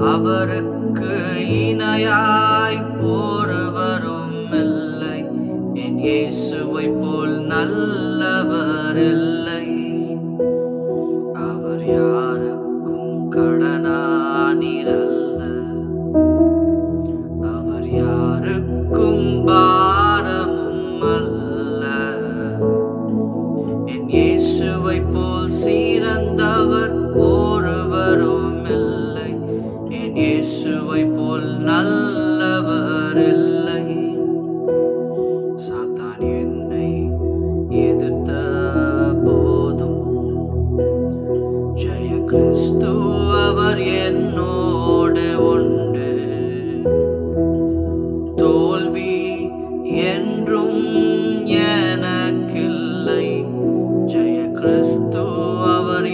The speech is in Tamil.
அவருக்கு இணையாய் ஒருவரும் இல்லை. என் இயேசுவைப் போல் நல்லவர் இல்லை. அவர் யாருக்கும் கடனாளி அல்ல. அவர் யாருக்கும் பாரமும் அல்ல. என் இயேசுவைப் போல் சிறந்தவர் ஒருவரும் இல்லை. என் இயேசுவைப் போல் நல்லவர் இல்லை. சாத்தான் என்னை எதிர்த்த போதும் ஜெய கிறிஸ்து அவர் என்னோடு உண்டு. தோல்வி என்றும் எனக்கில்லை. ஜெய கிறிஸ்து அவர்